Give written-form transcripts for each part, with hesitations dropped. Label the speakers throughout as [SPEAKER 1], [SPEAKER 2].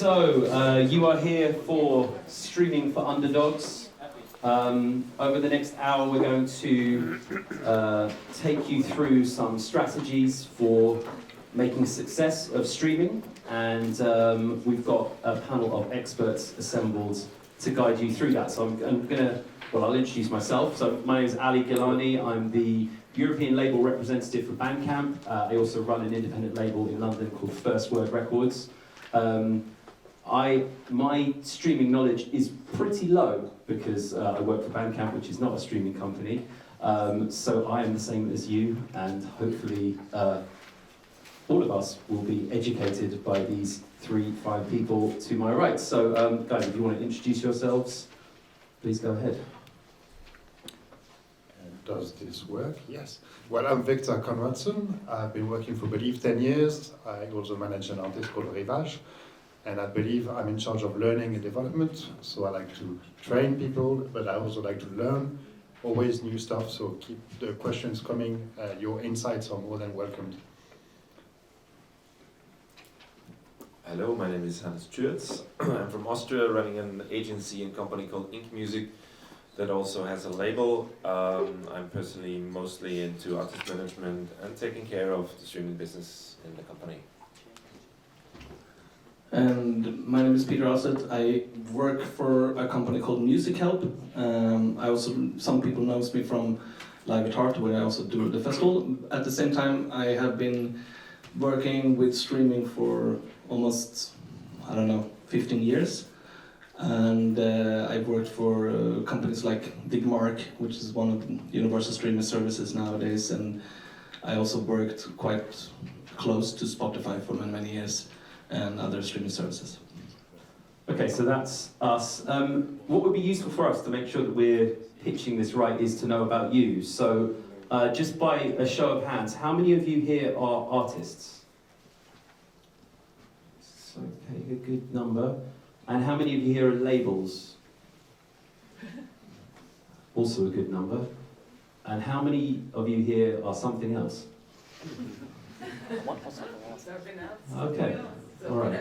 [SPEAKER 1] You are here for streaming for Underdogs. Over the next hour we're going to take you through some strategies for making success of streaming, and we've got a panel of experts assembled to guide you through that. So I'll introduce myself. So my name is Ali Gillani. I'm the European label representative for Bandcamp. I also run an independent label in London called First Word Records. My streaming knowledge is pretty low because I work for Bandcamp, which is not a streaming company. So I am the same as you, and hopefully all of us will be educated by these 5 people to my right. So guys, if you want to introduce yourselves, please go ahead.
[SPEAKER 2] Does this work? Yes. Well, I'm Victor Conradsson. I've been working for Believe 10 years. I also manage an artist called Rivage. And I believe I'm in charge of learning and development. So I like to train people, but I also like to learn always new stuff. So keep the questions coming. Your insights are more than welcomed.
[SPEAKER 3] Hello, my name is Tschürtz. I'm from Austria, running an agency and company called InkMusic that also has a label. I'm personally mostly into artist management and taking care of the streaming business in the company.
[SPEAKER 4] And my name is Peter Åstedt. I work for a company called MusicHelp. Some people know me from Live at Heart, where I also do the festival. At the same time, I have been working with streaming for almost, 15 years. And I've worked for companies like Digmark, which is one of the universal streaming services nowadays. And I also worked quite close to Spotify for many years, and other streaming services.
[SPEAKER 1] Okay, so that's us. What would be useful for us to make sure that we're pitching this right is to know about you. So just by a show of hands, how many of you here are artists? So, okay, a good number. And how many of you here are labels? Also a good number. And how many of you here are something else? Okay. All right.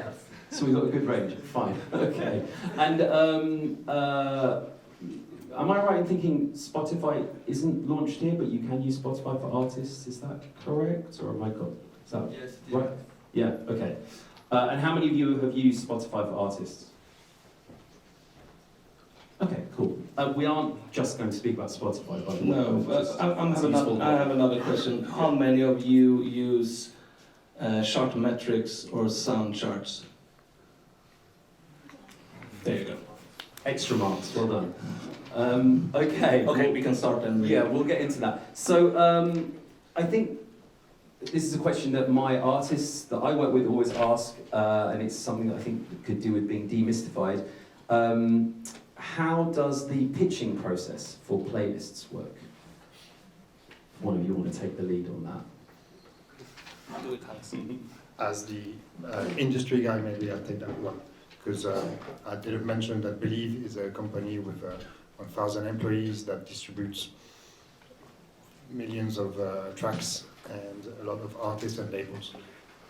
[SPEAKER 1] So we've got a good range. Fine. Okay. And am I right in thinking Spotify isn't launched here, but you can use Spotify for artists? Is that correct, or am I got? Is that
[SPEAKER 5] yes,
[SPEAKER 1] right? Yeah. Okay. And how many of you have used Spotify for artists? Okay. Cool. We aren't just going to speak about Spotify, by the way.
[SPEAKER 4] No, but I have another question. How many of you use chart metrics or sound charts? There you go.
[SPEAKER 1] Extra marks, well done. Okay.
[SPEAKER 4] Okay, we can start then.
[SPEAKER 1] Yeah, we'll get into that. So I think this is a question that my artists that I work with always ask, and it's something that I think could do with being demystified. How does the pitching process for playlists work? One of you want to take the lead on that?
[SPEAKER 4] I'll do it, Alex.
[SPEAKER 2] As the industry guy, maybe I'll take that one. Because I didn't mention that Believe is a company with 1,000 employees that distributes millions of tracks and a lot of artists and labels.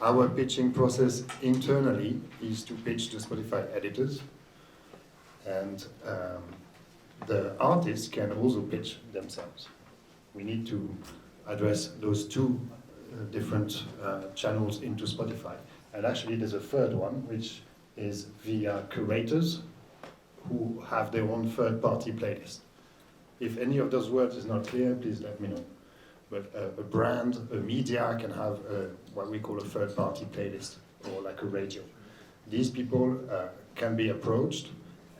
[SPEAKER 2] Our pitching process internally is to pitch the Spotify editors, and the artists can also pitch themselves. We need to address those two different channels into Spotify. And actually there's a third one, which is via curators who have their own third-party playlist. If any of those words is not clear, please let me know. But a brand, a media can have what we call a third-party playlist, or like a radio. These people can be approached,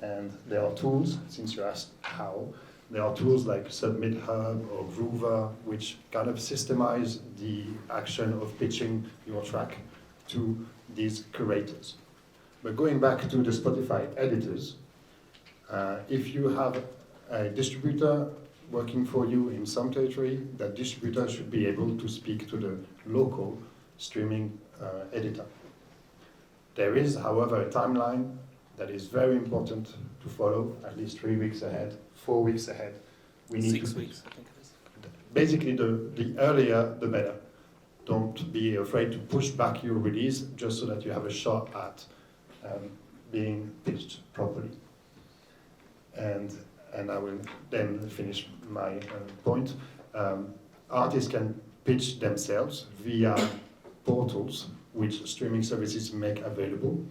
[SPEAKER 2] and there are tools, since you asked how, there are tools like Submit Hub or Groover, which kind of systemize the action of pitching your track to these curators. But going back to the Spotify editors, if you have a distributor working for you in some territory, that distributor should be able to speak to the local streaming editor. There is, however, a timeline that is very important to follow, at least 3 weeks ahead, 4 weeks ahead. We need
[SPEAKER 4] 6 weeks, I think it is.
[SPEAKER 2] Basically, the earlier, the better. Don't be afraid to push back your release just so that you have a shot at being pitched properly. And I will then finish my point. Artists can pitch themselves via portals which streaming services make available.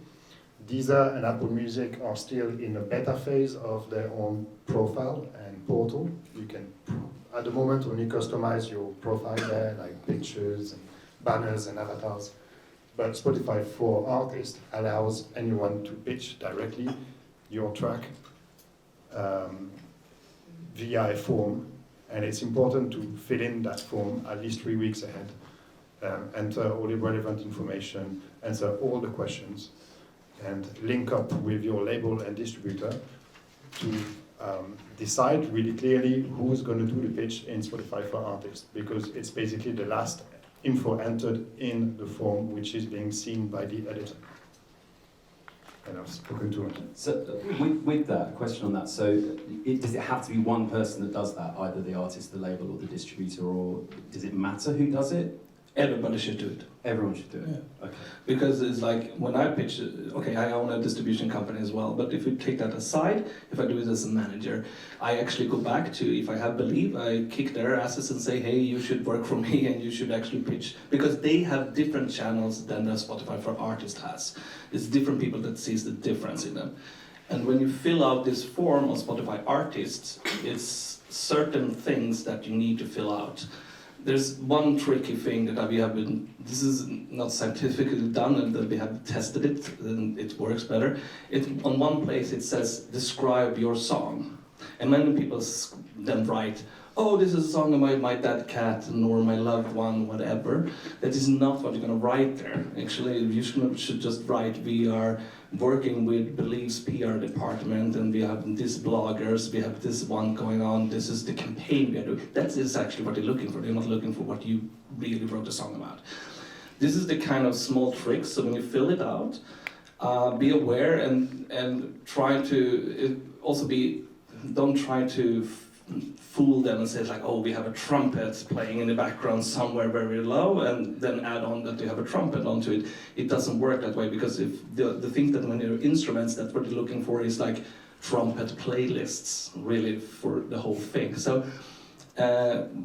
[SPEAKER 2] Deezer and Apple Music are still in a beta phase of their own profile and portal. You can, at the moment, only customize your profile there, like pictures and banners and avatars. But Spotify for Artists allows anyone to pitch directly your track via a form, and it's important to fill in that form at least 3 weeks ahead. Enter all the relevant information, answer all the questions, and link up with your label and distributor to decide really clearly who's going to do the pitch in Spotify for Artists, because it's basically the last info entered in the form which is being seen by the editor. And I've spoken to it.
[SPEAKER 1] So with that, question on that, so does it have to be one person that does that, either the artist, the label, or the distributor, or does it matter who does it?
[SPEAKER 4] Everybody should do it.
[SPEAKER 1] Everyone should do it?
[SPEAKER 4] Yeah.
[SPEAKER 1] Okay.
[SPEAKER 4] Because it's like, when I pitch, okay, I own a distribution company as well, but if you take that aside, if I do it as a manager, I actually go back to, if I have Believe, I kick their asses and say, hey, you should work for me and you should actually pitch, because they have different channels than the Spotify for Artists has. It's different people that sees the difference in them. And when you fill out this form on Spotify Artists, it's certain things that you need to fill out. There's one tricky thing that we have been, this is not scientifically done, and that we have tested it, and it works better. On one place it says, describe your song. And many people then write, oh, this is a song about my dead cat, or my loved one, whatever. That is not what you're gonna write there. Actually, you should just write, we are working with Believe's PR department, and we have these bloggers, we have this one going on, this is the campaign we are doing. That is actually what they're looking for. They're not looking for what you really wrote a song about. This is the kind of small tricks, so when you fill it out, be aware and try to also don't try to fool them and say like, oh, we have a trumpet playing in the background somewhere very low, and then add on that you have a trumpet onto it. It doesn't work that way, because if the thing that when you're instruments, that's what you're looking for is like trumpet playlists, really, for the whole thing. So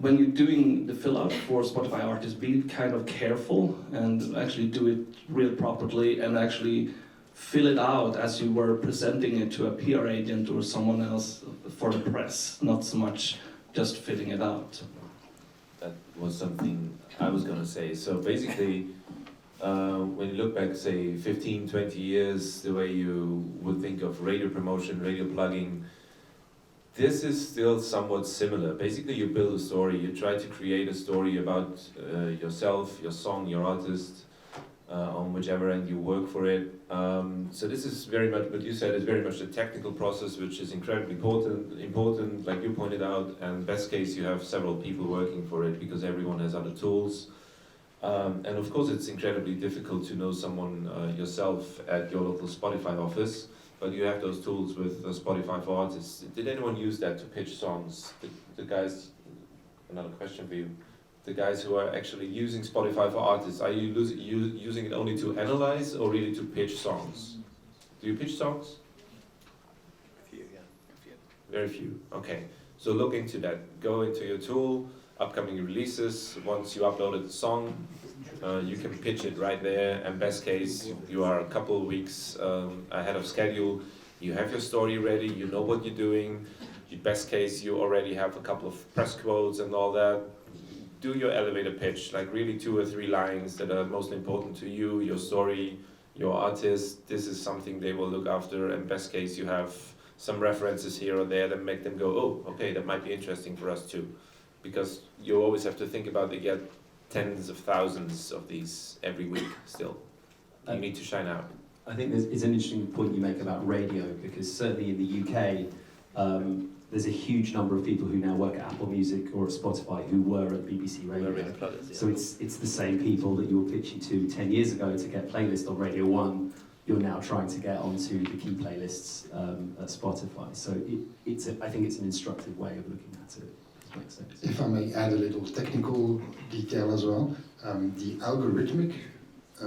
[SPEAKER 4] when you're doing the fill out for Spotify Artists, be kind of careful and actually do it real properly, and actually fill it out as you were presenting it to a PR agent or someone else for the press, not so much just filling it out.
[SPEAKER 3] That was something I was going to say. So basically, when you look back, say, 15, 20 years, the way you would think of radio promotion, radio plugging, this is still somewhat similar. Basically, you build a story, you try to create a story about yourself, your song, your artist, on whichever end you work for it. So this is very much, what you said, is very much a technical process, which is incredibly important, like you pointed out, and best case you have several people working for it, because everyone has other tools. And of course it's incredibly difficult to know someone yourself at your local Spotify office, but you have those tools with Spotify for Artists. Did anyone use that to pitch songs? The guys, another question for you. The guys who are actually using Spotify for Artists, are you using it only to analyze or really to pitch songs? Do you pitch songs?
[SPEAKER 5] A few, yeah.
[SPEAKER 3] Very few, okay. So look into that. Go into your tool, upcoming releases. Once you uploaded the song, you can pitch it right there. And best case, you are a couple of weeks ahead of schedule. You have your story ready, you know what you're doing. Best case, you already have a couple of press quotes and all that. Do your elevator pitch, like really 2 or 3 lines that are most important to you, your story, your artist. This is something they will look after, and best case you have some references here or there that make them go, oh, okay, that might be interesting for us too. Because you always have to think about they get tens of thousands of these every week still. You need to shine out.
[SPEAKER 1] I think it's an interesting point you make about radio, because certainly in the UK, there's a huge number of people who now work at Apple Music or at Spotify who were at BBC Radio. So it's the same people that you were pitching to 10 years ago to get playlists on Radio 1. You're now trying to get onto the key playlists at Spotify. So I think it's an instructive way of looking at it. Does that make sense?
[SPEAKER 2] If I may add a little technical detail as well, the algorithmic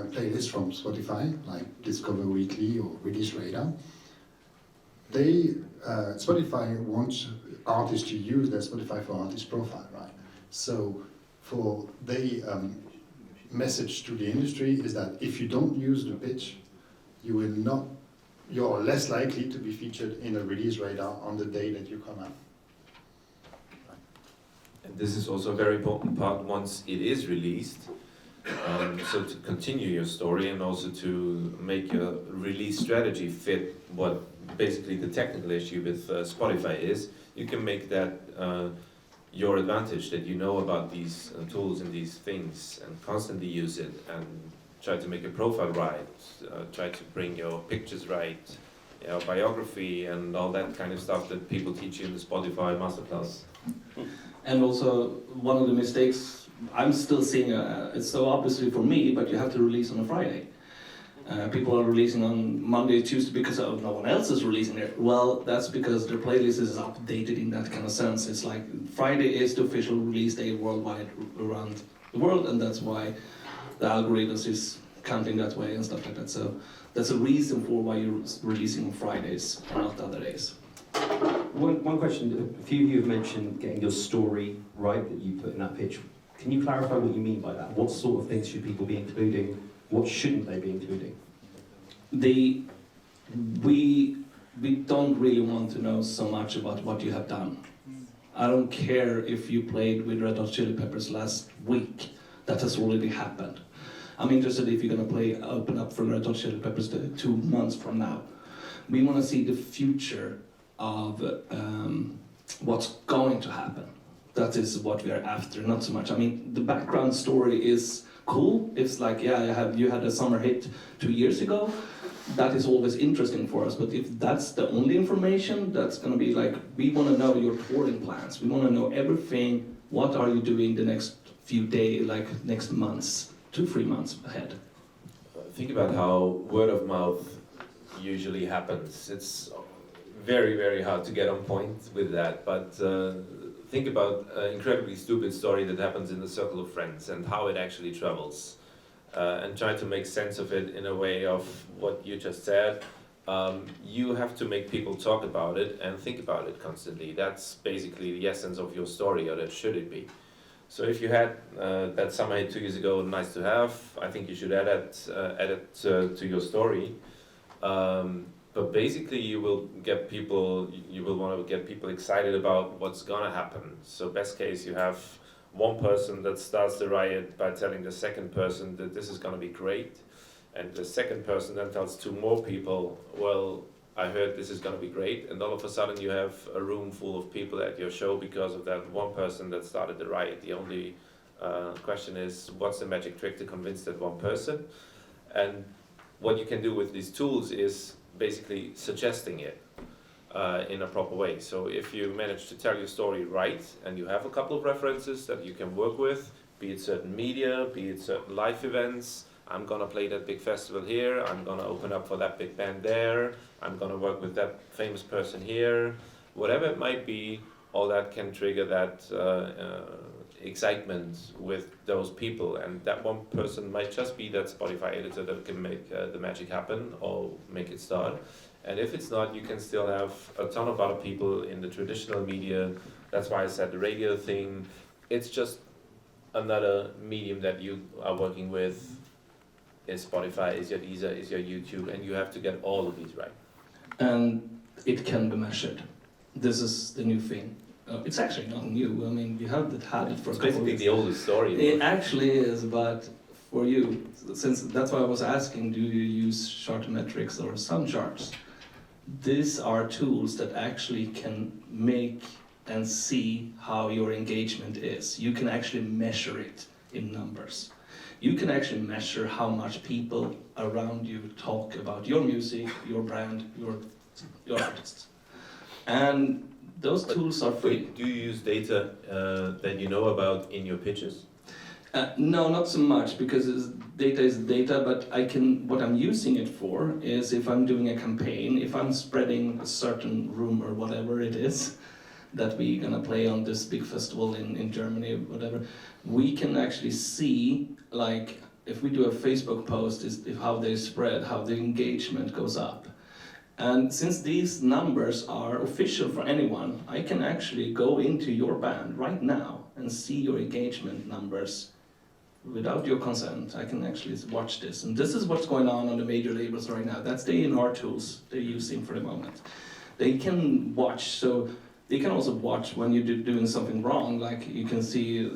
[SPEAKER 2] playlists from Spotify, like Discover Weekly or Release Radar. Spotify wants artists to use their Spotify for Artists profile, right? So for message to the industry is that if you don't use the pitch, you're less likely to be featured in a Release Radar on the day that you come out.
[SPEAKER 3] And this is also a very important part once it is released. So to continue your story and also to make your release strategy fit what basically the technical issue with Spotify is, you can make that your advantage, that you know about these tools and these things and constantly use it and try to make your profile right, try to bring your pictures right, biography and all that kind of stuff that people teach you in the Spotify masterclass.
[SPEAKER 4] And also, one of the mistakes I'm still seeing, it's so obviously for me, but you have to release on a Friday. People are releasing on Monday, Tuesday because no one else is releasing it. Well, that's because their playlist is updated in that kind of sense. It's like Friday is the official release day worldwide around the world, and that's why the algorithms is counting that way and stuff like that. So that's a reason for why you're releasing on Fridays and not other days.
[SPEAKER 1] One question, a few of you have mentioned getting your story right that you put in that pitch. Can you clarify what you mean by that? What sort of things should people be including? What shouldn't they be including?
[SPEAKER 4] We don't really want to know so much about what you have done. I don't care if you played with Red Hot Chili Peppers last week. That has already happened. I'm interested if you're going to open up for Red Hot Chili Peppers 2 months from now. We want to see the future of what's going to happen. That is what we are after, not so much. I mean, the background story is cool. It's like, you had a summer hit 2 years ago. That is always interesting for us. But if that's the only information, that's going to be like, we want to know your touring plans. We want to know everything. What are you doing the next few days, like next months, 2-3 months ahead?
[SPEAKER 3] Think about how word of mouth usually happens. It's very, very hard to get on point with that, but think about an incredibly stupid story that happens in the circle of friends and how it actually travels, and try to make sense of it in a way of what you just said. You have to make people talk about it and think about it constantly. That's basically the essence of your story, or that should it be. So if you had that summer hit 2 years ago, nice to have, I think you should add it to your story. But basically you will want to get people excited about what's gonna happen. So best case, you have one person that starts the riot by telling the second person that this is gonna be great. And the second person then tells 2 more people, well, I heard this is gonna be great. And all of a sudden you have a room full of people at your show because of that one person that started the riot. The only question is, what's the magic trick to convince that one person? And what you can do with these tools is basically suggesting it in a proper way. So if you manage to tell your story right and you have a couple of references that you can work with, be it certain media, be it certain live events, I'm gonna play that big festival here, I'm gonna open up for that big band there, I'm gonna work with that famous person here, whatever it might be, all that can trigger that excitement with those people, and that one person might just be that Spotify editor that can make the magic happen or make it start. And if it's not, you can still have a ton of other people in the traditional media. That's why I said the radio thing. It's just another medium that you are working with. Is Spotify, is your Deezer, is your YouTube, and you have to get all of these right.
[SPEAKER 4] And it can be measured. This is the new thing. It's actually not new. I mean, you have had it for a couple of years. It's
[SPEAKER 3] basically the oldest story.
[SPEAKER 4] It actually is, but for you, since that's why I was asking, do you use Chartometrics or some charts? These are tools that actually can make and see how your engagement is. You can actually measure it in numbers. You can actually measure how much people around you talk about your music, your brand, your artists. And those tools are free.
[SPEAKER 3] Do you use data that you know about in your pitches?
[SPEAKER 4] No, not so much, because data is data, but what I'm using it for is if I'm doing a campaign, if I'm spreading a certain rumor, whatever it is, that we're gonna play on this big festival in Germany, whatever, we can actually see like if we do a Facebook post, is how they spread, how the engagement goes up. And since these numbers are official for anyone, I can actually go into your band right now and see your engagement numbers without your consent. I can actually watch this. And this is what's going on the major labels right now. That's the A&R tools they're using for the moment. They can watch, so they can also watch when you're doing something wrong. Like you can see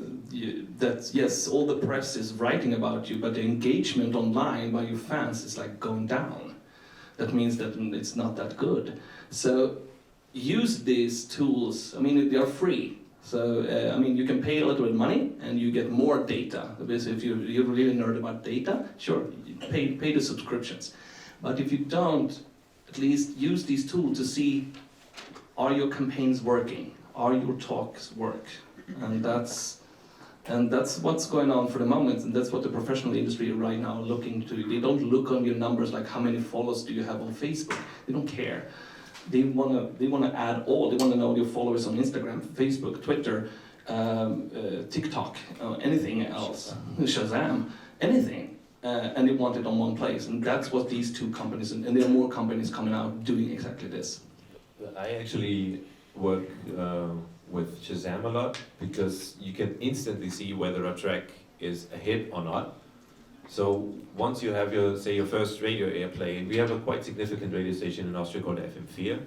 [SPEAKER 4] that, yes, all the press is writing about you, but the engagement online by your fans is like going down. That means that it's not that good. So use these tools. I mean, they are free. So, I mean, you can pay a little bit of money and you get more data. Because if you're really nerd about data, sure, you pay the subscriptions. But if you don't, at least use these tools to see, are your campaigns working? Are your talks work? And that's what's going on for the moment, and that's what the professional industry right now are looking to. They don't look on your numbers like how many followers do you have on Facebook. They don't care. They wanna add all. They wanna know your followers on Instagram, Facebook, Twitter, TikTok, anything else, Shazam, anything, and they want it on one place. And that's what these two companies, and there are more companies coming out doing exactly this.
[SPEAKER 3] I actually work with Shazam a lot because you can instantly see whether a track is a hit or not. So once you have your first radio airplay, and we have a quite significant radio station in Austria called FM4.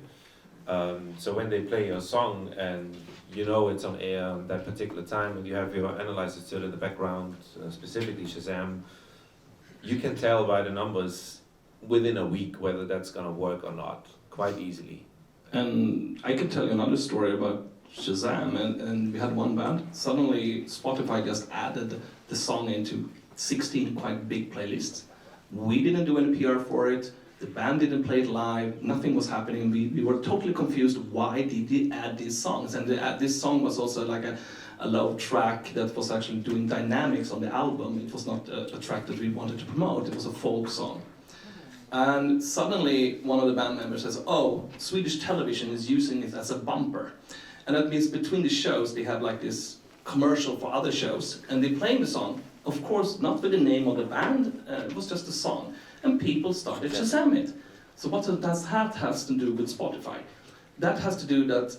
[SPEAKER 3] So when they play your song and you know it's on air at that particular time, and you have your analyzer still in the background, specifically Shazam, you can tell by the numbers within a week whether that's gonna work or not, quite easily.
[SPEAKER 4] And I can tell you another story about Shazam, and we had one band. Suddenly Spotify just added the song into 16 quite big playlists. We didn't do any PR for it, the band didn't play it live, nothing was happening. We were totally confused, why did they add these songs? And this song was also like a low track that was actually doing dynamics on the album. It was not a track that we wanted to promote, it was a folk song. And suddenly one of the band members says, oh, Swedish television is using it as a bumper. And that means between the shows they have like this commercial for other shows, and they're playing the song, of course not with the name of the band, it was just a song. And people started Shazam it. So what does that has to do with Spotify? That has to do that,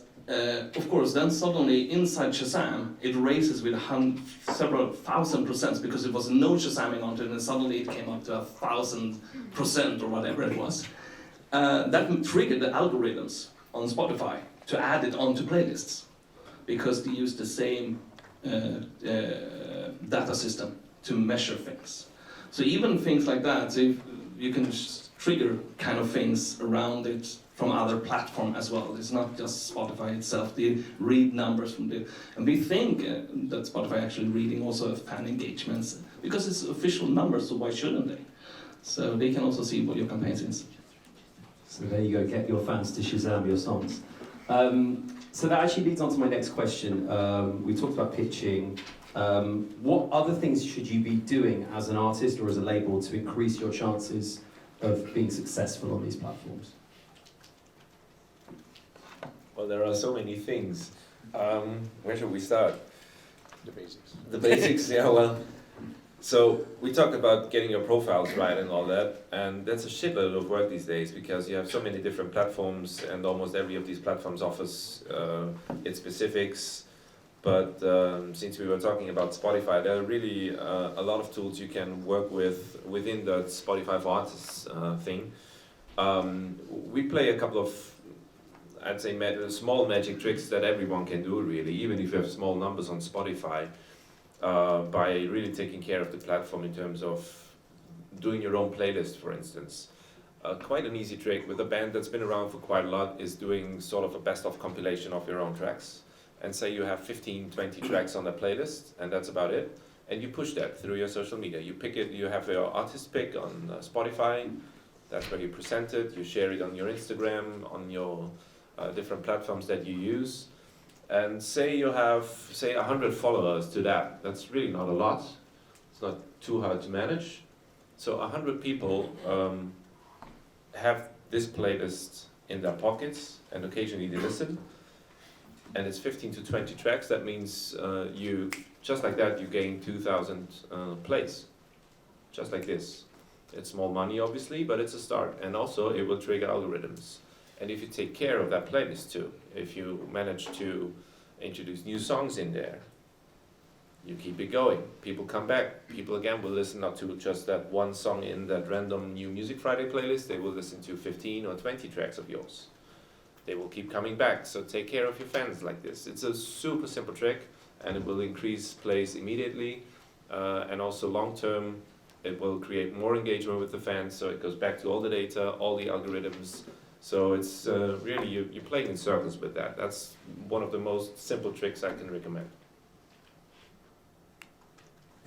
[SPEAKER 4] of course, then suddenly inside Shazam, it raises with several thousand % because it was no Shazamming onto it, and suddenly it came up to 1,000% or whatever it was. That triggered the algorithms on Spotify to add it onto playlists because they use the same data system to measure things. So even things like that, so you can trigger kind of things around it from other platforms as well. It's not just Spotify itself. They read numbers from the, and we think that Spotify actually reading also fan engagements because it's official numbers, so why shouldn't they? So they can also see what your campaign is.
[SPEAKER 1] So there you go, get your fans to Shazam your songs. So that actually leads on to my next question. We talked about pitching. What other things should you be doing as an artist or as a label to increase your chances of being successful on these platforms?
[SPEAKER 3] Well, there are so many things. Where should we start?
[SPEAKER 5] The basics.
[SPEAKER 3] The basics, yeah, well. So we talked about getting your profiles right and all that, and that's a shitload of work these days because you have so many different platforms, and almost every of these platforms offers its specifics. But since we were talking about Spotify, there are really a lot of tools you can work with within the Spotify for Artists thing. We play a couple of, I'd say, small magic tricks that everyone can do, really, even if you have small numbers on Spotify, by really taking care of the platform in terms of doing your own playlist, for instance. Quite an easy trick with a band that's been around for quite a lot is doing sort of a best-of compilation of your own tracks. And say you have 15, 20 tracks on the playlist, and that's about it. And you push that through your social media. You pick it, you have your artist pick on Spotify, that's where you present it, you share it on your Instagram, on your different platforms that you use. And say you have, 100 followers to that. That's really not a lot. It's not too hard to manage. So 100 people have this playlist in their pockets, and occasionally they listen. And it's 15 to 20 tracks. That means you, just like that, you gain 2,000 plays. just like this. It's small money, obviously, but it's a start. And also, it will trigger algorithms. And if you take care of that playlist too, if you manage to introduce new songs in there, you keep it going. People come back. People again will listen not to just that one song in that random New Music Friday playlist. They will listen to 15 or 20 tracks of yours. They will keep coming back. So take care of your fans like this. It's a super simple trick, and it will increase plays immediately. And also long term, it will create more engagement with the fans. So it goes back to all the data, all the algorithms. So it's really, you're playing in circles with that. That's one of the most simple tricks I can recommend.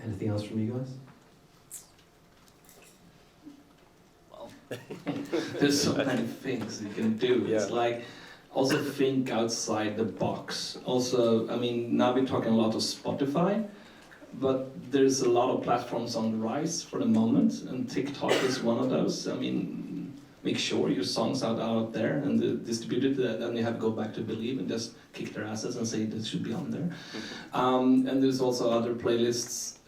[SPEAKER 1] Anything else from you guys?
[SPEAKER 4] Well, there's so many things you can do. It's like, also think outside the box. Also, I mean, now we're talking a lot of Spotify, but there's a lot of platforms on the rise for the moment, and TikTok is one of those. I mean, make sure your songs are out there and distributed, then you have to go back to Believe and just kick their asses and say this should be on there. And there's also other playlists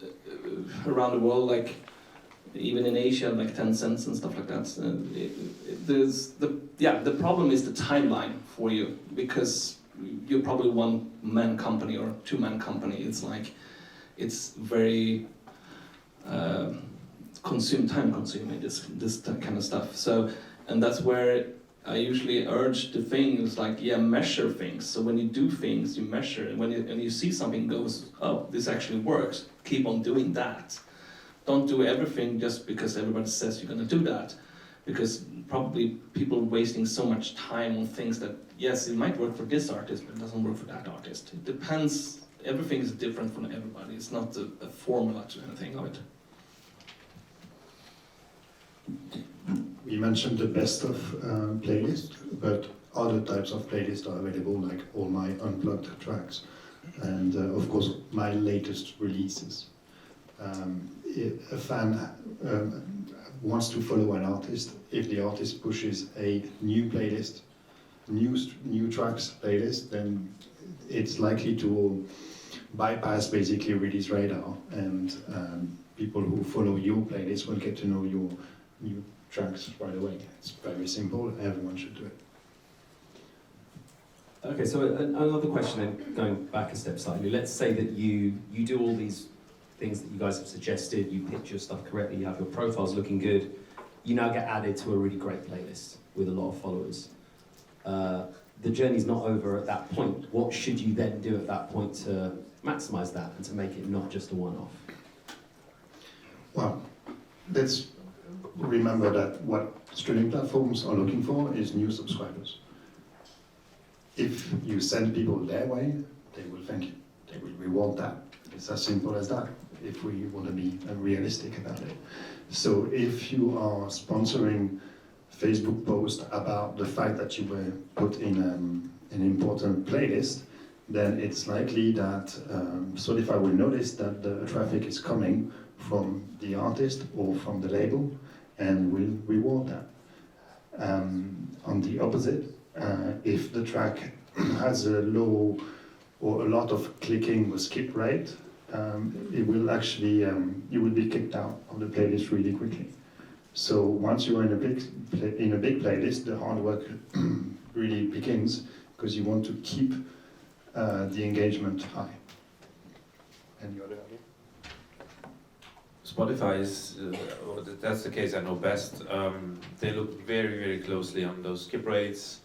[SPEAKER 4] around the world, like even in Asia, like 10 cents and stuff like that. There's the problem is the timeline for you, because you're probably one-man company or two-man company. It's like, it's very time-consuming, this kind of stuff. So, and that's where I usually urge the things like, measure things. So when you do things, you measure, and when you see something goes, oh, this actually works, keep on doing that. Don't do everything just because everybody says you're going to do that, because probably people are wasting so much time on things that, yes, it might work for this artist, but it doesn't work for that artist. It depends. Everything is different from everybody. It's not a formula to anything of it.
[SPEAKER 2] We mentioned the best of playlist, but other types of playlists are available, like all my unplugged tracks, and of course my latest releases. If a fan wants to follow an artist, if the artist pushes a new playlist, new tracks playlist, then it's likely to bypass basically release radar, and people who follow your playlist will get to know your new tracks right away. It's very simple, everyone should do it.
[SPEAKER 1] Okay, so another question then, going back a step slightly. Let's say that you do all these things that you guys have suggested, you pitch your stuff correctly, you have your profiles looking good, you now get added to a really great playlist with a lot of followers. The journey's not over at that point. What should you then do at that point to maximize that and to make it not just a one-off?
[SPEAKER 2] Well, let's remember that what streaming platforms are looking for is new subscribers. If you send people their way, they will thank you. They will reward that. It's as simple as that, if we want to be realistic about it. So if you are sponsoring Facebook post about the fact that you were put in an important playlist, then it's likely that Spotify will notice that the traffic is coming from the artist or from the label and will reward that. On the opposite, if the track has a low or a lot of clicking or skip rate, it will actually, you will be kicked out of the playlist really quickly. So once you're in a big playlist, the hard work really begins, because you want to keep the engagement high. And you're there.
[SPEAKER 3] Spotify is, that's the case I know best. They look very, very closely on those skip rates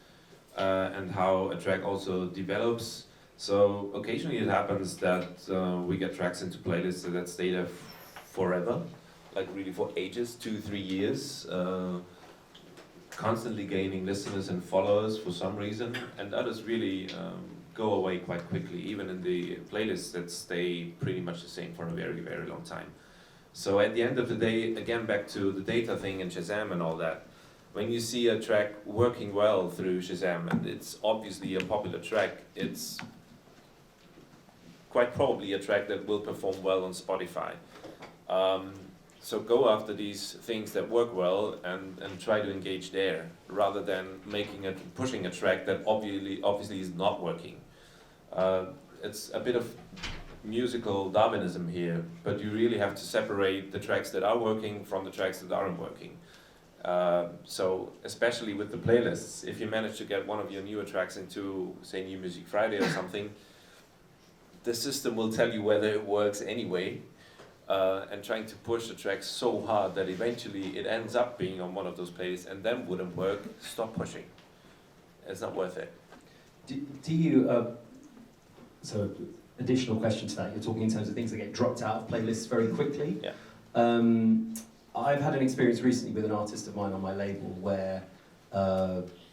[SPEAKER 3] and how a track also develops. So occasionally it happens that we get tracks into playlists that stay there forever, like really for ages, 2-3 years, constantly gaining listeners and followers for some reason, and others really go away quite quickly, even in the playlists that stay pretty much the same for a very, very long time. So at the end of the day, again back to the data thing and Shazam and all that, when you see a track working well through Shazam, and it's obviously a popular track, it's quite probably a track that will perform well on Spotify. So go after these things that work well and try to engage there, rather than pushing a track that obviously is not working. It's a bit of musical Darwinism here, but you really have to separate the tracks that are working from the tracks that aren't working. So especially with the playlists, if you manage to get one of your newer tracks into, say, New Music Friday or something, the system will tell you whether it works anyway, and trying to push the track so hard that eventually it ends up being on one of those playlists and then wouldn't work, stop pushing. It's not worth it.
[SPEAKER 1] Do you, so additional question to that, you're talking in terms of things that get dropped out of playlists very quickly.
[SPEAKER 3] Yeah.
[SPEAKER 1] I've had an experience recently with an artist of mine on my label where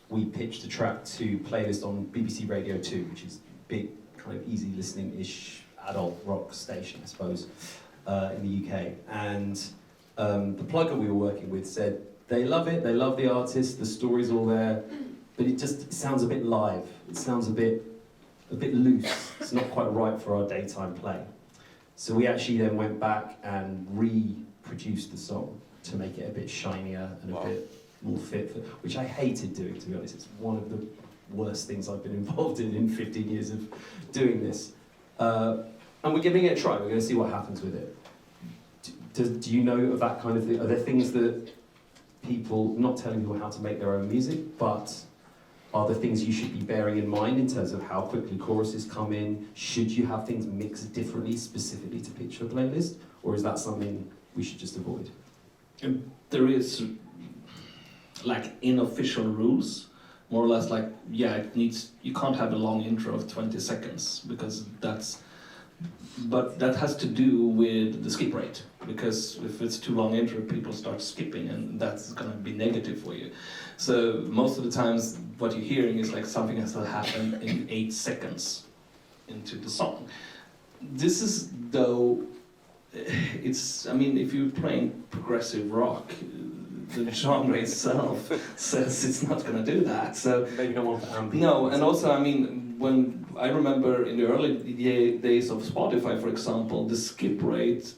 [SPEAKER 1] we pitched a track to playlist on BBC Radio 2, which is big, kind of easy listening-ish adult rock station, I suppose, in the UK. And the plugger we were working with said they love it, they love the artist, the story's all there, but it sounds a bit live. It sounds a bit loose. It's not quite right for our daytime play. So we actually then went back and reproduced the song to make it a bit shinier and a bit more fit for, which I hated doing, to be honest. It's one of the worst things I've been involved in 15 years of doing this. And we're giving it a try. We're going to see what happens with it. Do you know of that kind of thing? Are there things that people, not telling people how to make their own music, but are there things you should be bearing in mind in terms of how quickly choruses come in? Should you have things mixed differently, specifically to pitch your playlist? Or is that something we should just avoid?
[SPEAKER 4] There is like unofficial rules, more or less like, yeah, you can't have a long intro of 20 seconds because but that has to do with the skip rate, because if it's too long intro, people start skipping and that's gonna be negative for you. So most of the times what you're hearing is like something has to happen in 8 seconds into the song. This is though, I mean, if you're playing progressive rock, the genre itself says it's not going to do that. So
[SPEAKER 1] Maybe not want ambient.
[SPEAKER 4] no, and also, I mean, when I remember in the early days of Spotify, for example, the skip rate,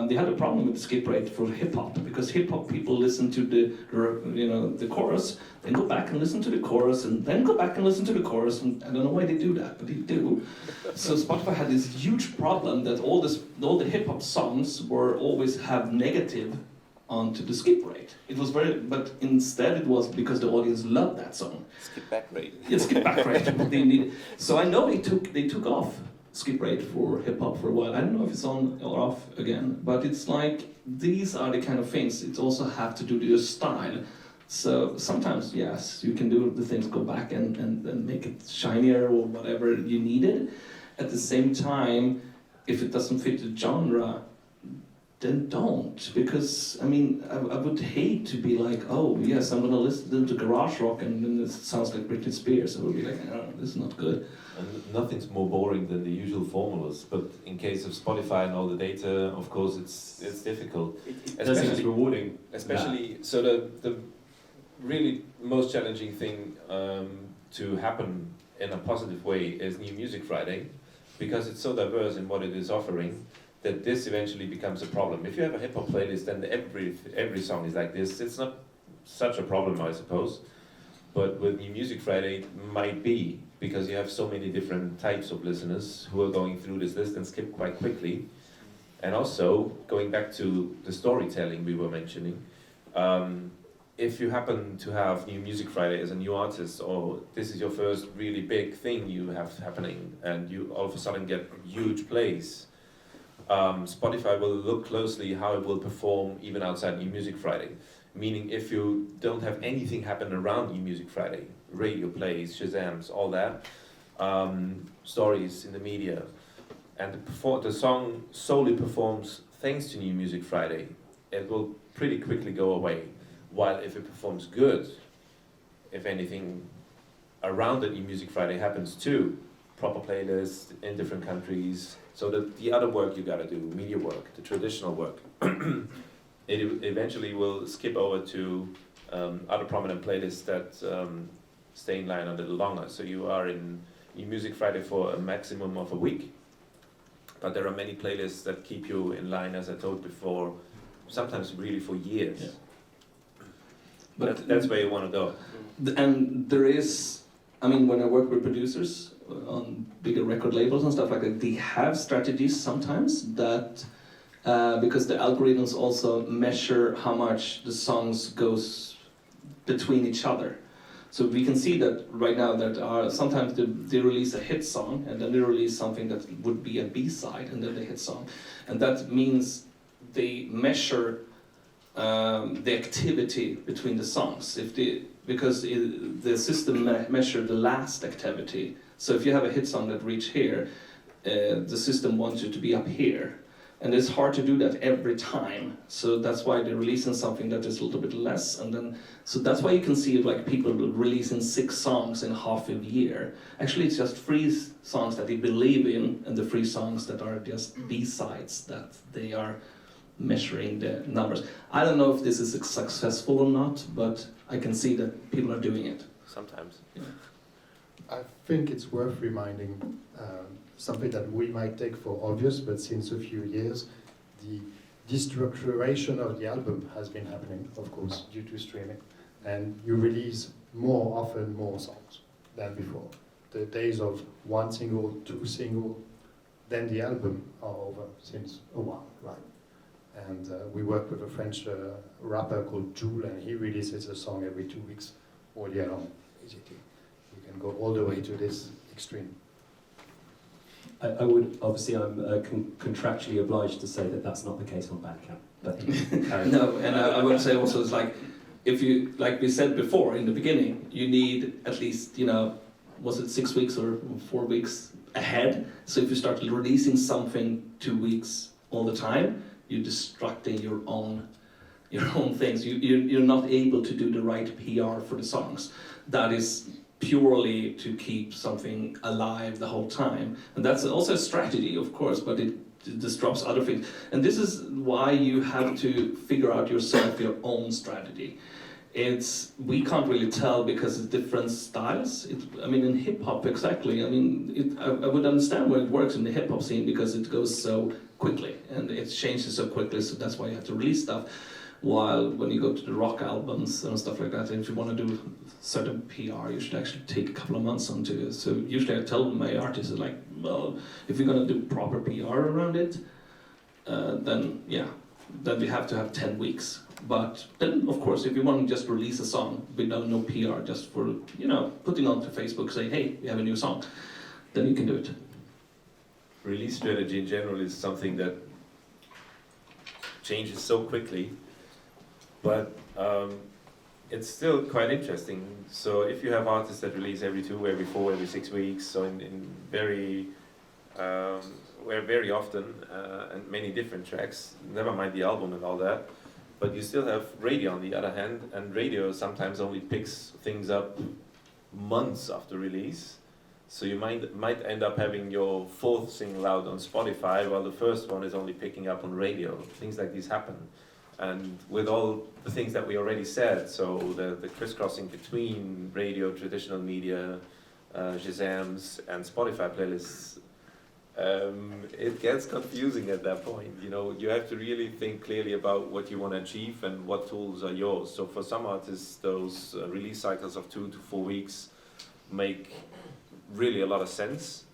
[SPEAKER 4] they had a problem with the skip rate for hip hop, because hip hop people listen to the chorus, then go back and listen to the chorus, and then go back and listen to the chorus, and I don't know why they do that, but they do. So Spotify had this huge problem that all the hip hop songs were always have negative onto the skip rate. It was but instead it was because the audience loved that song.
[SPEAKER 3] Skip back rate.
[SPEAKER 4] Yeah, skip back rate. They needed. So I know they took off skip rate for hip hop for a while. I don't know if it's on or off again, but it's like these are the kind of things. It also have to do with your style. So sometimes, yes, you can do the things, go back and make it shinier or whatever you needed. At the same time, if it doesn't fit the genre, then don't. Because, I mean, I would hate to be like, oh, yes, I'm going to listen to garage rock and then it sounds like Britney Spears. I would be like, oh, this is not good.
[SPEAKER 3] And nothing's more boring than the usual formulas, but in case of Spotify and all the data, of course, it's difficult.
[SPEAKER 1] It's rewarding.
[SPEAKER 3] Especially, so the really most challenging thing to happen in a positive way is New Music Friday, because it's so diverse in what it is offering, that this eventually becomes a problem. If you have a hip hop playlist and every song is like this, it's not such a problem, I suppose. But with New Music Friday, it might be, because you have so many different types of listeners who are going through this list and skip quite quickly. And also, going back to the storytelling we were mentioning, if you happen to have New Music Friday as a new artist, or this is your first really big thing you have happening, and you all of a sudden get huge plays, Spotify will look closely how it will perform even outside New Music Friday. Meaning, if you don't have anything happen around New Music Friday, radio plays, Shazams, all that, stories in the media, and the song solely performs thanks to New Music Friday, it will pretty quickly go away. While if it performs good, if anything around the New Music Friday happens too, proper playlists in different countries, so that the other work you gotta do, media work, the traditional work, it eventually will skip over to other prominent playlists that stay in line a little longer. So you are in New Music Friday for a maximum of a week, but there are many playlists that keep you in line, as I told before, sometimes really for years. Yeah. But that's where you want to go.
[SPEAKER 4] And there is, I mean, when I work with producers on bigger record labels and stuff like that, they have strategies sometimes that, because the algorithms also measure how much the songs goes between each other. So we can see that right now that sometimes they release a hit song and then they release something that would be a B-side and then the hit song. And that means they measure the activity between the songs. Because the system measures the last activity. So if you have a hit song that reach here, the system wants you to be up here. And it's hard to do that every time. So that's why they're releasing something that is a little bit less. And then, so that's why you can see like people releasing 6 songs in half a year. Actually, it's just 3 songs that they believe in, and the 3 songs that are just B-sides that they are measuring the numbers. I don't know if this is successful or not, but I can see that people are doing it.
[SPEAKER 3] Sometimes.
[SPEAKER 4] Yeah.
[SPEAKER 2] I think it's worth reminding something that we might take for obvious, but since a few years, the destructuration of the album has been happening, of course, due to streaming. And you release more often more songs than before. The days of 1 single, 2 single, then the album are over since a while, right? And we work with a French rapper called Jules, and he releases a song every 2 weeks, all year long, basically. You can go all the way to this extreme.
[SPEAKER 1] I would, obviously, I'm contractually obliged to say that that's not the case on Bandcamp. But
[SPEAKER 4] No, and I would say also it's like, if you, like we said before in the beginning, you need at least, was it 6 weeks or 4 weeks ahead? So if you start releasing something 2 weeks all the time, you're destructing your own things. You're not able to do the right PR for the songs. That is purely to keep something alive the whole time. And that's also a strategy, of course, but it disrupts other things. And this is why you have to figure out yourself your own strategy. We can't really tell because it's different styles. In hip hop, exactly. I would understand why it works in the hip hop scene because it goes so quickly and it changes so quickly, so that's why you have to release stuff. While when you go to the rock albums and stuff like that, and if you want to do certain PR, you should actually take a couple of months onto it. So usually I tell my artists, like, well, if you're going to do proper PR around it, then we have to have 10 weeks. But then, of course, if you want to just release a song without no PR, just for, putting onto Facebook, saying, hey, we have a new song, then you can do it.
[SPEAKER 3] Release strategy in general is something that changes so quickly, but it's still quite interesting. So if you have artists that release every 2, every 4, every 6 weeks, so in very often and many different tracks, never mind the album and all that, but you still have radio on the other hand, and radio sometimes only picks things up months after release. So you might end up having your 4th single out on Spotify while the first one is only picking up on radio. Things like these happen. And with all the things that we already said, so the crisscrossing between radio, traditional media, Shazams and Spotify playlists, it gets confusing at that point. You have to really think clearly about what you want to achieve and what tools are yours. So for some artists, those release cycles of 2 to 4 weeks make really a lot of sense.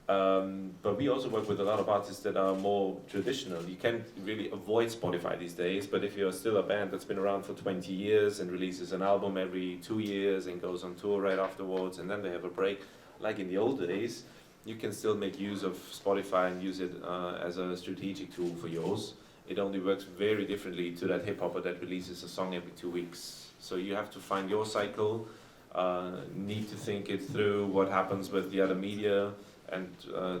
[SPEAKER 3] But we also work with a lot of artists that are more traditional. You can't really avoid Spotify these days, but if you're still a band that's been around for 20 years and releases an album every 2 years and goes on tour right afterwards, and then they have a break, like in the old days, you can still make use of Spotify and use it as a strategic tool for yours. It only works very differently to that hip-hopper that releases a song every 2 weeks. So you have to find your cycle, need to think it through what happens with the other media, and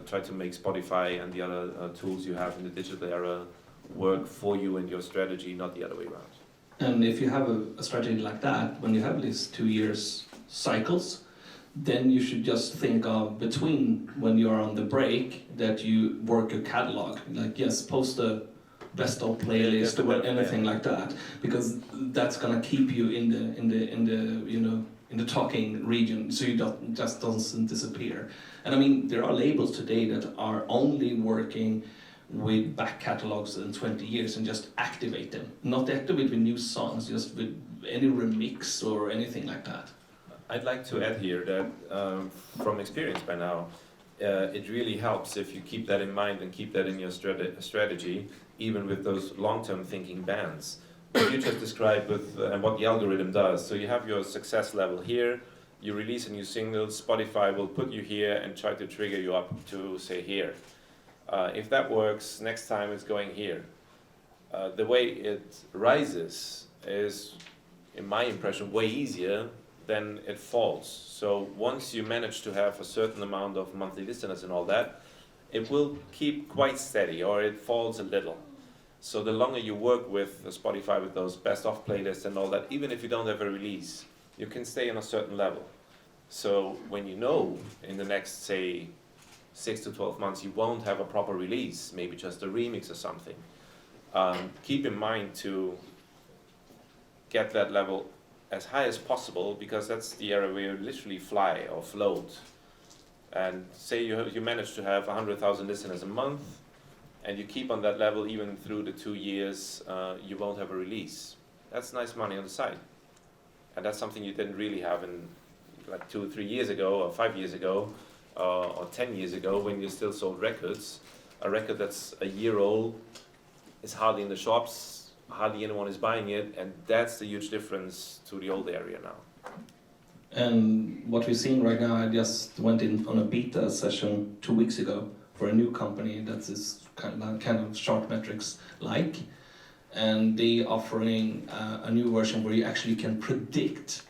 [SPEAKER 3] try to make Spotify and the other tools you have in the digital era work for you and your strategy, not the other way around.
[SPEAKER 4] And if you have a strategy like that, when you have these 2 years cycles, then you should just think of between when you're on the break that you work your catalog. Like, yes, post a best of playlist or anything like that, because that's gonna keep you in the talking region, so you just doesn't disappear. And there are labels today that are only working with back catalogs in 20 years and just activate them. Not activate with new songs, just with any remix or anything like that.
[SPEAKER 3] I'd like to add here that from experience by now, it really helps if you keep that in mind and keep that in your strategy, even with those long-term thinking bands. What you just described with and what the algorithm does. So you have your success level here, you release a new single, Spotify will put you here and try to trigger you up to say here. If that works, next time it's going here. The way it rises is, in my impression, way easier than it falls. So once you manage to have a certain amount of monthly listeners and all that, it will keep quite steady, or it falls a little. So the longer you work with Spotify with those best of playlists and all that, even if you don't have a release, you can stay on a certain level. So when you know in the next, say, 6 to 12 months you won't have a proper release, maybe just a remix or something, keep in mind to get that level as high as possible, because that's the area where you literally fly or float. And say you manage to have 100,000 listeners a month, and you keep on that level even through the 2 years, you won't have a release. That's nice money on the side. And that's something you didn't really have in like 2 or 3 years ago, or 5 years ago, or 10 years ago, when you still sold records. A record that's a year old is hardly in the shops, hardly anyone is buying it, and that's the huge difference to the old area now.
[SPEAKER 4] And what we're seeing right now, I just went in on a beta session 2 weeks ago for a new company that is kind of short metrics like, and they offering a new version where you actually can predict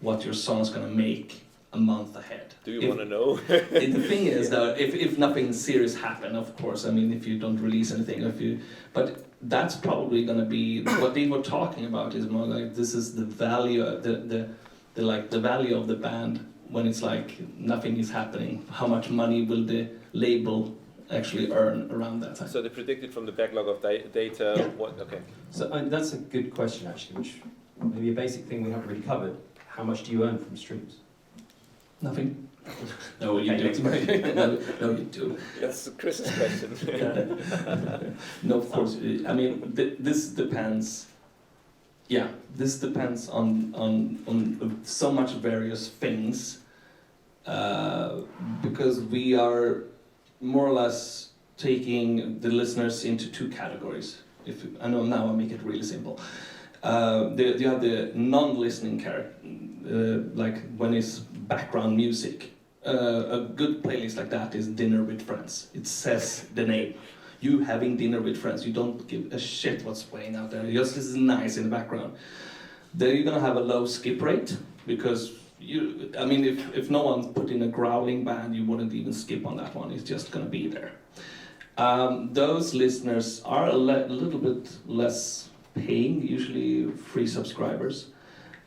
[SPEAKER 4] what your song's gonna make a month ahead.
[SPEAKER 3] Do you want to know?
[SPEAKER 4] The thing is that if nothing serious happen, of course, I mean, if you don't release anything, but that's probably gonna be what they were talking about is more like this is the value, the value of the band when it's like nothing is happening. How much money will the label actually earn around that time?
[SPEAKER 3] So they predicted from the backlog of data.
[SPEAKER 4] Yeah.
[SPEAKER 3] What? Okay.
[SPEAKER 1] So that's a good question, actually, which maybe a basic thing we haven't really covered. How much do you earn from streams?
[SPEAKER 4] Nothing. No, you
[SPEAKER 1] Okay,
[SPEAKER 4] do. No, you do.
[SPEAKER 3] That's Chris's question.
[SPEAKER 4] No, of course. I mean, this depends. Yeah, this depends on so much various things, because we are more or less taking the listeners into 2 categories. If I know now, I make it really simple. You have the non-listening character, like when it's background music. A good playlist like that is dinner with friends. It says the name. You having dinner with friends. You don't give a shit what's playing out there. Just this is nice in the background. Then you're gonna have a low skip rate, because if no one put in a growling band, you wouldn't even skip on that one. It's just gonna be there. Those listeners are a little bit less paying, usually free subscribers.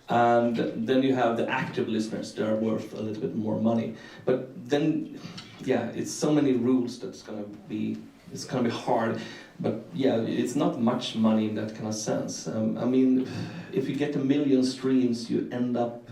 [SPEAKER 4] And then you have the active listeners, they are worth a little bit more money. But then, yeah, it's so many rules that it's gonna be hard. But yeah, it's not much money in that kind of sense. I mean, if you get 1 million streams, you end up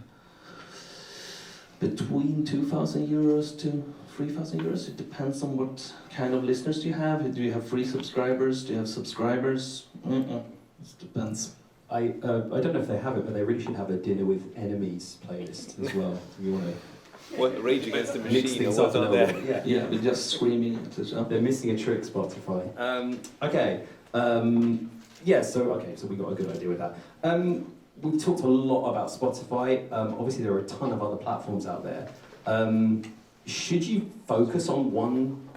[SPEAKER 4] between 2,000 euros to 3,000 euros. It depends on what kind of listeners you have. Do you have free subscribers? Do you have subscribers? It depends.
[SPEAKER 1] I don't know if they have it, but they really should have a Dinner with Enemies playlist as well. If you want to
[SPEAKER 3] What, Rage Against the
[SPEAKER 1] mix
[SPEAKER 3] Machine or
[SPEAKER 1] things
[SPEAKER 3] what's
[SPEAKER 1] up a
[SPEAKER 3] on
[SPEAKER 1] little
[SPEAKER 3] there?
[SPEAKER 1] bit.
[SPEAKER 4] Yeah, we're just screaming at each other.
[SPEAKER 1] They're missing a trick, Spotify. So we got a good idea with that. We've talked a lot about Spotify. Obviously, there are a ton of other platforms out there. Should you focus on one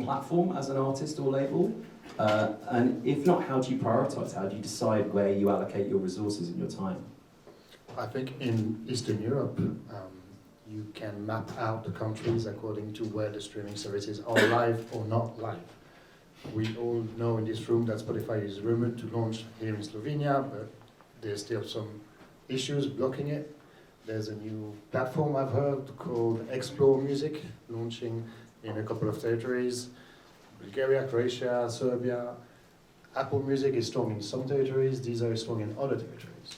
[SPEAKER 1] platform as an artist or label? And if not, how do you prioritize? How do you decide where you allocate your resources and your time?
[SPEAKER 2] I think in Eastern Europe, you can map out the countries according to where the streaming services are live or not live. We all know in this room that Spotify is rumored to launch here in Slovenia, but there's still some issues blocking it. There's a new platform I've heard called Explore Music, launching in a couple of territories. Bulgaria, Croatia, Serbia. Apple Music is strong in some territories, Deezer is strong in other territories.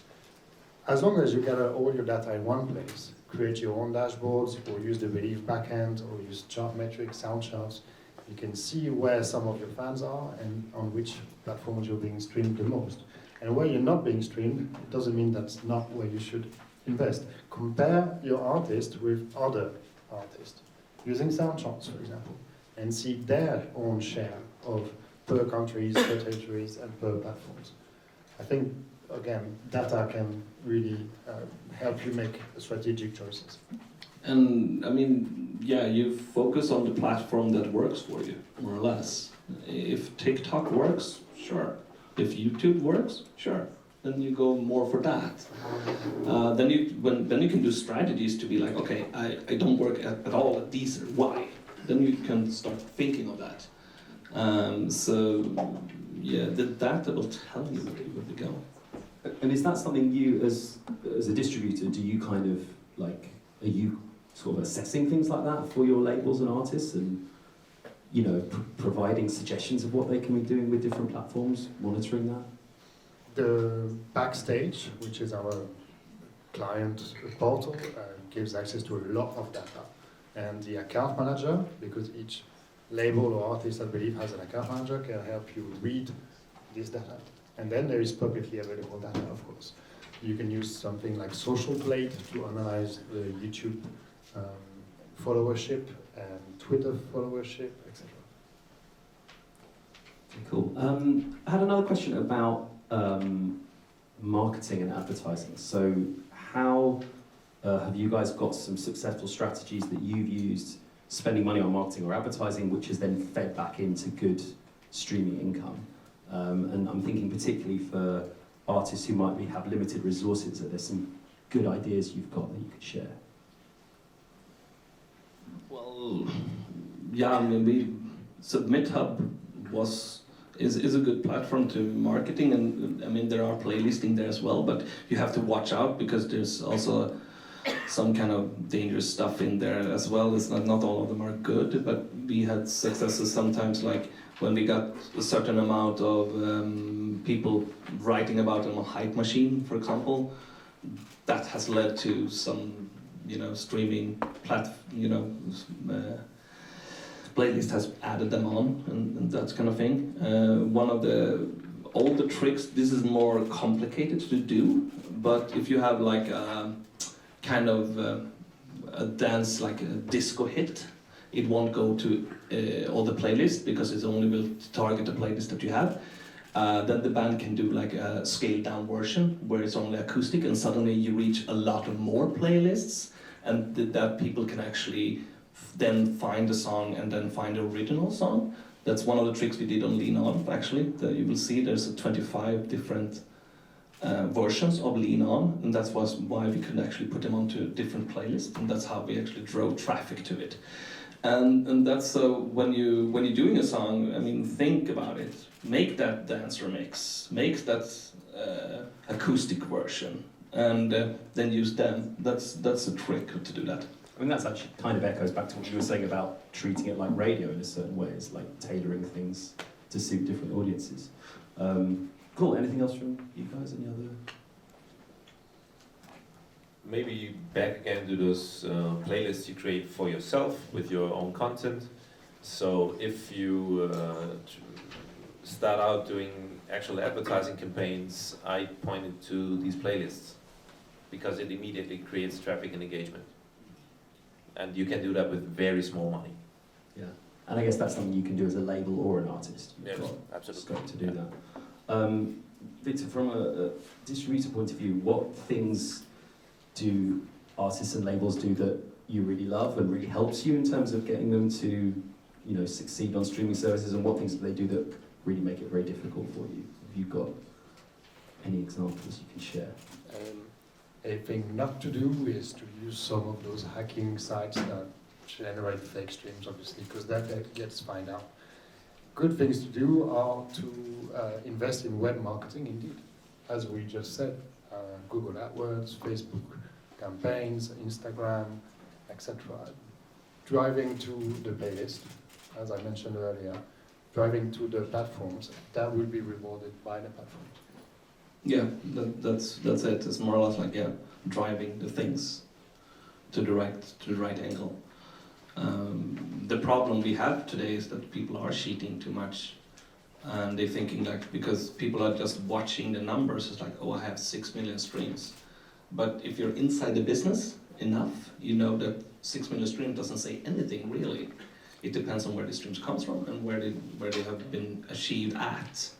[SPEAKER 2] As long as you gather all your data in one place, create your own dashboards, or use the Believe backend, or use chart metrics, sound charts, you can see where some of your fans are and on which platforms you're being streamed the most. And where you're not being streamed, it doesn't mean that's not where you should invest. Compare your artist with other artists, using sound charts, for example, and see their own share of per countries, per territories, and per platforms. I think, again, data can really help you make strategic choices.
[SPEAKER 4] And I mean, yeah, you focus on the platform that works for you, more or less. If TikTok works, sure. If YouTube works, sure. Then you go more for that. Then you can do strategies to be like, okay, I don't work at all at these. Why? Then you can start thinking of that. So yeah, the data will tell you where to go.
[SPEAKER 1] And is that something you, as a distributor, do you kind of like, are you sort of assessing things like that for your labels and artists, and you know, providing suggestions of what they can be doing with different platforms, monitoring that?
[SPEAKER 2] The Backstage, which is our client portal, gives access to a lot of data. And the account manager, because each label or artist, I believe, has an account manager, can help you read this data. And then there is publicly available data, of course. You can use something like Social Plate to analyze the YouTube followership and Twitter followership, etc.
[SPEAKER 1] Cool. I had another question about marketing and advertising. So how have you guys got some successful strategies that you've used spending money on marketing or advertising, which has then fed back into good streaming income? And I'm thinking particularly for artists who might have limited resources, that there's some good ideas you've got that you could share.
[SPEAKER 4] Well, yeah, I mean, MusicHelp is a good platform to marketing, and I mean there are playlisting there as well, but you have to watch out because there's also some kind of dangerous stuff in there as well. It's not all of them are good, but we had successes sometimes, like when we got a certain amount of people writing about it on a hype machine, for example. That has led to some, streaming playlist has added them on, and that kind of thing. One of the older tricks, this is more complicated to do, but if you have like a kind of a dance, like a disco hit, it won't go to all the playlists because it only will target the playlist that you have. Then the band can do like a scaled down version where it's only acoustic, and suddenly you reach a lot of more playlists, and that people can actually then find a song and then find the original song. That's one of the tricks we did on Lean On, actually. You will see there's 25 different versions of Lean On, and that's why we could actually put them onto different playlists, and that's how we actually drove traffic to it. And that's when you're doing a song, I mean, think about it. Make that dance remix, make that acoustic version, and then use them. That's a trick to do that.
[SPEAKER 1] I mean, that's actually kind of echoes back to what you were saying about treating it like radio in a certain way. It's like tailoring things to suit different audiences. Cool. Anything else from you guys? Any other?
[SPEAKER 3] Maybe back again to those playlists you create for yourself with your own content. So if you start out doing actual advertising campaigns, I pointed to these playlists because it immediately creates traffic and engagement. And you can do that with very small money.
[SPEAKER 1] Yeah, and I guess that's something you can do as a label or an artist.
[SPEAKER 3] Yes,
[SPEAKER 1] You've got
[SPEAKER 3] absolutely.
[SPEAKER 1] scope to do that. Victor, from a distributor point of view, what things do artists and labels do that you really love and really helps you in terms of getting them to, succeed on streaming services, and what things do they do that really make it very difficult for you? Have you got any examples you can share?
[SPEAKER 2] A thing not to do is to use some of those hacking sites that generate fake streams, obviously, because that gets found out. Good things to do are to invest in web marketing, indeed, as we just said. Google AdWords, Facebook campaigns, Instagram, etc. Driving to the playlist, as I mentioned earlier, driving to the platforms, that will be rewarded by the platform.
[SPEAKER 4] Yeah, that's it. It's more or less like driving the things to the right angle. The problem we have today is that people are cheating too much, and they're thinking because people are just watching the numbers, it's like, oh, I have 6 million streams. But if you're inside the business enough, you know that 6 million streams doesn't say anything really. It depends on where the streams comes from and where they have been achieved at.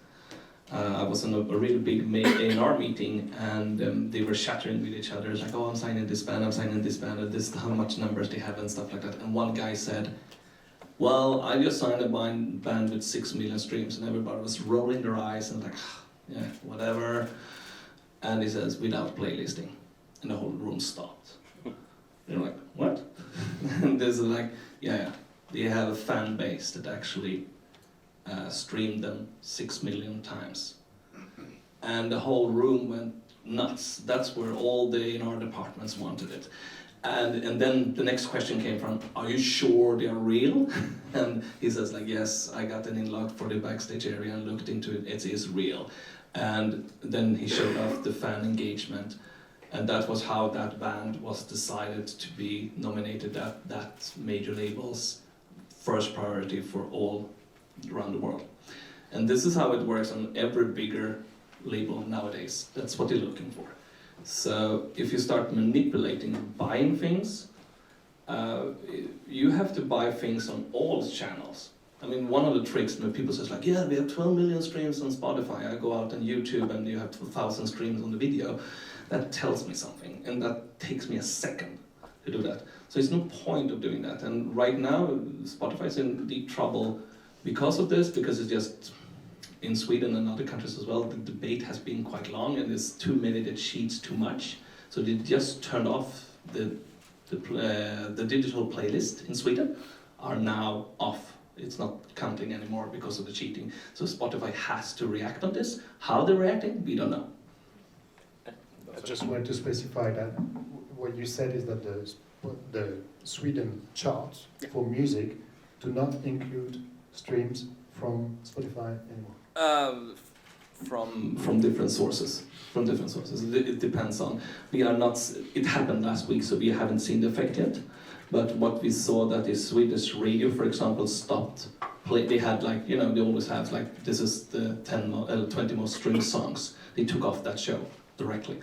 [SPEAKER 4] I was in a really big A&R meeting, and they were chattering with each other. It's like, oh, I'm signing this band, and this is how much numbers they have and stuff like that. And one guy said, well, I just signed a band with 6 million streams, and everybody was rolling their eyes and like, yeah, whatever. And he says, without playlisting. And the whole room stopped. They're like, what? And there's like, yeah, they have a fan base that actually streamed them 6 million times. And the whole room went nuts. That's where all the A&R departments wanted it. And then the next question came from, are you sure they're real? And he says like, yes, I got an in-log for the backstage area and looked into it, it is real. And then he showed off the fan engagement. And that was how that band was decided to be nominated at that major label's first priority for all around the world. And this is how it works on every bigger label nowadays. That's what they're looking for. So if you start manipulating buying things, you have to buy things on all channels. I mean, one of the tricks when people say like, yeah, we have 12 million streams on Spotify. I go out on YouTube and you have 2,000 streams on the video. That tells me something, and that takes me a second to do that. So it's no point of doing that. And right now, Spotify is in deep trouble because of this, because it's just, in Sweden and other countries as well, the debate has been quite long, and there's too many that cheats too much. So they just turned off the digital playlist in Sweden, are now off. It's not counting anymore because of the cheating. So Spotify has to react on this. How they're reacting, we don't know.
[SPEAKER 2] I just want to specify that what you said is that the Sweden charts for music do not include streams from Spotify anymore.
[SPEAKER 4] From different sources. It depends on. We are not. It happened last week, so we haven't seen the effect yet. But what we saw that is Swedish radio, for example, stopped. They had like, you know, they always have like, this is the 20 most streamed songs. They took off that show directly.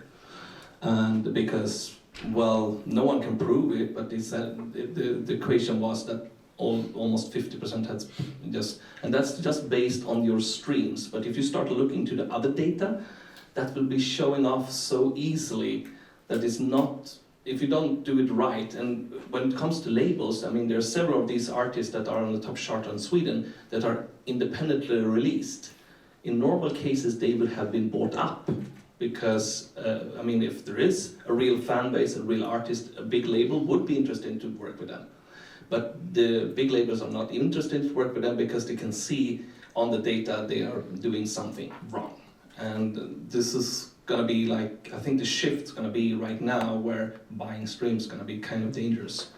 [SPEAKER 4] And because, well, no one can prove it, but they said the equation was that almost 50% had just, and that's just based on your streams. But if you start looking to the other data, that will be showing off so easily that it's not, if you don't do it right. And when it comes to labels, I mean, there are several of these artists that are on the top chart in Sweden that are independently released. In normal cases, they would have been bought up. Because, I mean, if there is a real fan base, a real artist, a big label would be interested to work with them. But the big labels are not interested to work with them because they can see on the data they are doing something wrong. And this is gonna be like, I think the shift's gonna be right now where buying streams is gonna be kind of dangerous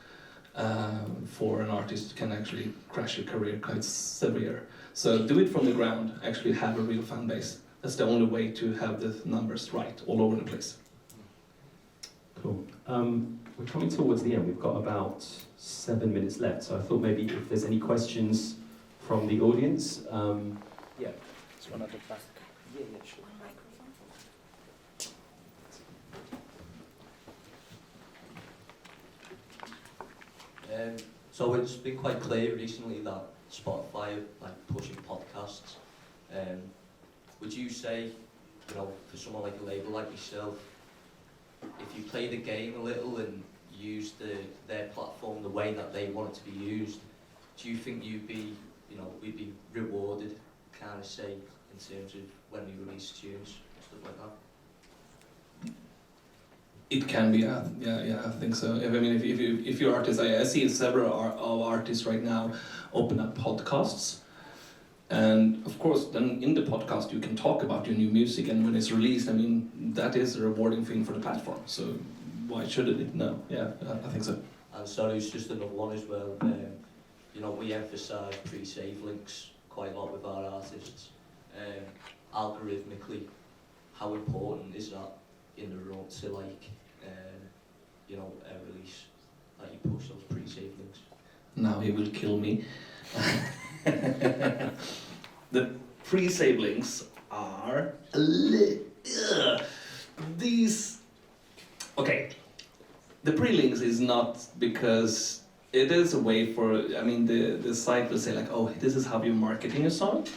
[SPEAKER 4] for an artist who can actually crash your career quite severe. So do it from the ground, actually have a real fan base. That's the only way to have the numbers right all over the place.
[SPEAKER 1] Cool. We're coming towards the end. We've got about 7 minutes left, so I thought maybe if there's any questions from the audience. Yeah.
[SPEAKER 5] This one at the back.
[SPEAKER 1] Yeah, sure.
[SPEAKER 6] So it's been quite clear recently that Spotify are like pushing podcasts. Would you say, you know, for someone like a label like yourself, if you play the game a little and use their platform the way that they want it to be used, do you think we'd be rewarded, kind of say, in terms of when we release tunes and stuff like that?
[SPEAKER 4] It can be, yeah, I think so. I mean, if you're artists, I see several artists right now open up podcasts. And of course, then in the podcast, you can talk about your new music, and when it's released, I mean, that is a rewarding thing for the platform. So why shouldn't it? No, yeah, I think so.
[SPEAKER 6] And sorry, it's just another one as well. You know, we emphasise pre-save links quite a lot with our artists. Algorithmically, how important is that in the run to like, you know, a release that you push those pre-save links?
[SPEAKER 4] Now he will kill me. The pre-save links are these. the pre-links is not because it is a way for, I mean, the site will say like, oh, this is how you're marketing a song,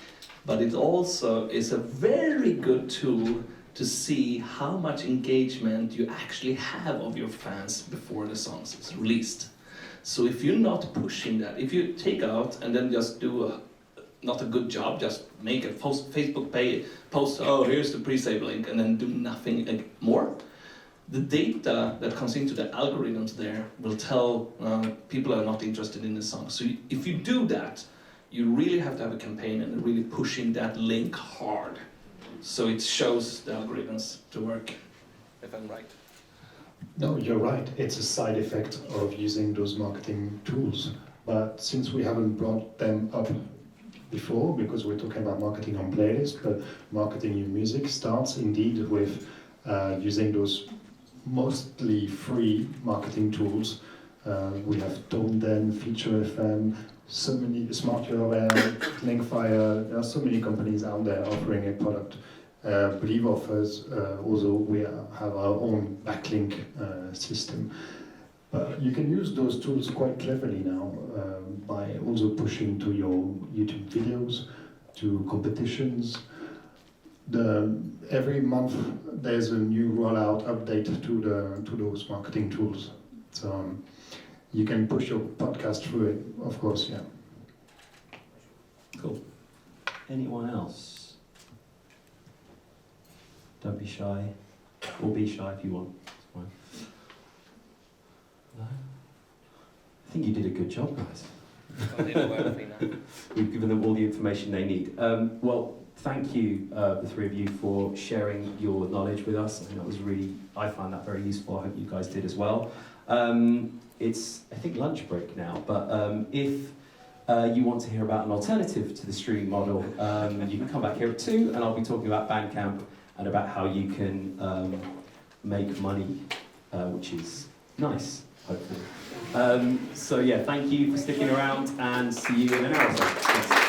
[SPEAKER 4] but it also is a very good tool to see how much engagement you actually have of your fans before the song is released. So if you're not pushing that, if you take out and then just do not a good job, just make a Facebook post, oh, here's the pre-save link, and then do nothing more, the data that comes into the algorithms there will tell people are not interested in the song. So if you do that, you really have to have a campaign and really pushing that link hard. So it shows the algorithms to work, if I'm right.
[SPEAKER 2] No, you're right. It's a side effect of using those marketing tools. But since we haven't brought them up before, because we're talking about marketing on playlists, but marketing your music starts indeed with using those mostly free marketing tools. We have ToneDen, Feature FM, so many, Smart URL, Linkfire. There are so many companies out there offering a product. Believe offers, although we have our own backlink system. But you can use those tools quite cleverly now by also pushing to your YouTube videos, to competitions. Every month there's a new rollout update to those marketing tools. So you can push your podcast through it, of course, yeah.
[SPEAKER 1] Cool. Anyone else? Don't be shy, or be shy if you want. It's fine. No? I think you did a good job, guys. We've given them all the information they need. Well, thank you, the three of you, for sharing your knowledge with us. I think that was really, I found that very useful. I hope you guys did as well. It's, I think, lunch break now, but if you want to hear about an alternative to the streaming model, you can come back here at 2, and I'll be talking about Bandcamp and about how you can make money, which is nice, hopefully. So yeah, thank you for sticking around, and see you in an hour or so. Thanks.